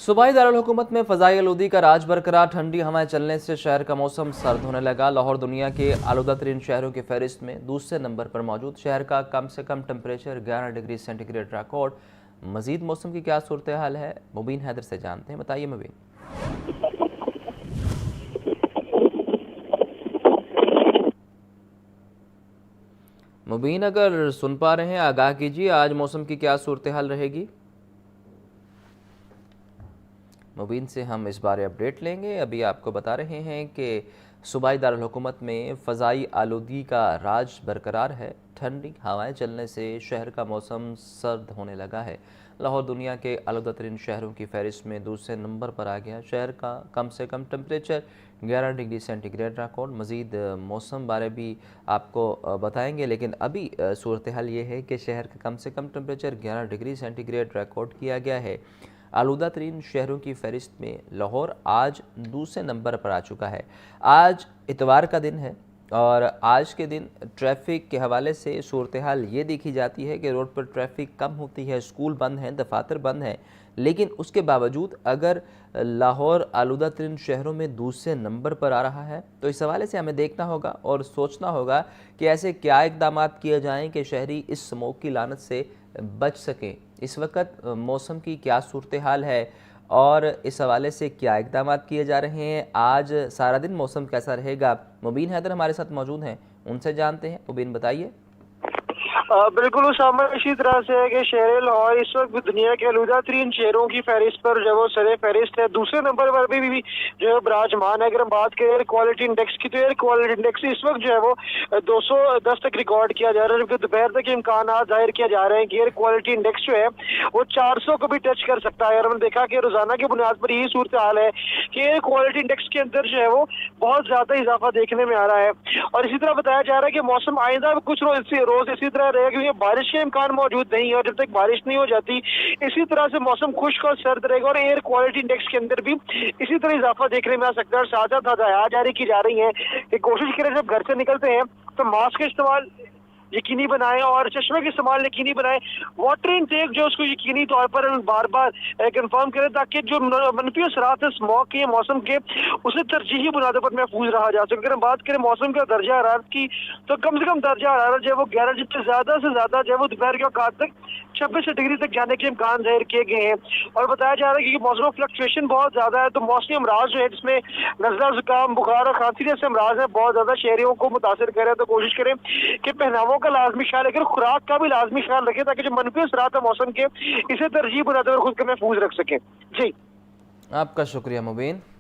सूबाई दारुल-हुकूमत में फ़ज़ाई आलूदी का राज बरकरार। ठंडी हवाएं चलने से शहर का मौसम सर्द होने लगा। लाहौर दुनिया के आलूदा तरीन शहरों की फहरिस्त में दूसरे नंबर पर मौजूद। शहर का कम से कम टेम्परेचर 11 डिग्री सेंटीग्रेड रिकॉर्ड। मज़ीद मौसम की क्या सूरत हाल है, मुबीन हैदर से जानते हैं। बताइए मुबीन। मुबीन, अगर सुन पा रहे हैं आगाह कीजिए, आज मौसम की क्या सूरत हाल रहेगी। मुबीन से हम इस बारे अपडेट लेंगे। अभी आपको बता रहे हैं कि सूबाई दारुल हुकूमत में फ़ज़ाई आलूदी का राज बरकरार है। ठंडी हवाएं चलने से शहर का मौसम सर्द होने लगा है। लाहौर दुनिया के आलूदा तरीन शहरों की फहरिस्त में दूसरे नंबर पर आ गया। शहर का कम से कम टेम्परेचर 11 डिग्री सेंटीग्रेड रिकॉर्ड। मज़ीद मौसम बारे भी आपको बताएंगे, लेकिन अभी सूरत हाल ये है कि शहर का कम से कम टेम्परेचर 11 डिग्री सेंटीग्रेड रिकॉर्ड किया गया है। आलूदा तरीन शहरों की फहरिस्त में लाहौर आज दूसरे नंबर पर आ चुका है। आज इतवार का दिन है और आज के दिन ट्रैफिक के हवाले से सूरत हाल ये देखी जाती है कि रोड पर ट्रैफिक कम होती है, स्कूल बंद हैं, दफातर बंद हैं, लेकिन उसके बावजूद अगर लाहौर आलूदा तरीन शहरों में दूसरे नंबर पर आ रहा है तो इस हवाले से हमें देखना होगा और सोचना होगा कि ऐसे क्या इक़दाम किए जाएँ कि शहरी इस स्मोक की लानत से बच सकें। इस वक्त मौसम की क्या सूरत हाल है और इस हवाले से क्या इक़दाम किए जा रहे हैं, आज सारा दिन मौसम कैसा रहेगा। मुबीन हैदर हमारे साथ मौजूद हैं, उनसे जानते हैं। मुबीन, बताइए। बिल्कुल उस अमल इसी तरह से है कि शहर लाहौर इस वक्त दुनिया के आलूदा तरीन शहरों की फहरिस्त पर जो वो सरे फहरिस्त है। दूसरे नंबर पर भी जो है बराजमान है। अगर हम बात करें एयर क्वालिटी इंडेक्स की, तो एयर क्वालिटी इंडेक्स इस वक्त जो है वो 210 तक रिकॉर्ड किया जा रहा है, जबकि दोपहर तक इम्कान जाहिर किया जा रहे हैं कि एयर क्वालिटी इंडेक्स जो है वो 400 को भी टच कर सकता है। और हमने देखा कि रोजाना की बुनियाद पर यही सूरत हाल है कि एयर क्वालिटी इंडेक्स के अंदर जो है वो बहुत ज्यादा इजाफा देखने में आ रहा है। और इसी तरह बताया जा रहा है कि मौसम आइंदा कुछ रोज इसी तरह क्योंकि बारिश के इम्कान मौजूद नहीं है और जब तक बारिश नहीं हो जाती इसी तरह से मौसम खुश्क और सर्द रहेगा और एयर क्वालिटी इंडेक्स के अंदर भी इसी तरह इजाफा देखने में आ सकता है। और साथ साथ हदायत जारी की जा रही है कि कोशिश करें जब घर से निकलते हैं तो मास्क का इस्तेमाल यकीनी बनाएं और चश्मे का इस्तेमाल यकीनी बनाएं। वाटर इनटेक जो उसको यकीनी तौर पर बार बार कंफर्म करें ताकि जो मनफी असरात है स्मॉग के मौसम के उसे तरजीही बुनियादों पर महफूज रहा जा सके। अगर हम बात करें मौसम का दर्जा हरारत की, तो कम से कम दर्जा हरारत जो है वो 11 डिग्री से ज्यादा जो है वो दोपहर के औकात तक 26 डिग्री तक जाने के इम्कान जाहिर किए गए हैं। और बताया जा रहा है कि मौसम में फ्लक्चुएशन बहुत ज्यादा है, तो मौसमी अमराज जो है जिसमें नजला, जुकाम, बुखार और खांसी जैसे अमराज है बहुत ज्यादा शहरियों को मुतासर कर रहे हैं। तो कोशिश करें कि पहनावों का लाजमी ख्याल रखें, खुराक का भी लाजमी ख्याल रखें ताकि जो मनफी असरात है मौसम के इसे तरजीह बनाते हुए खुद को महफूज रख सकें। जी, आपका शुक्रिया मुबीन।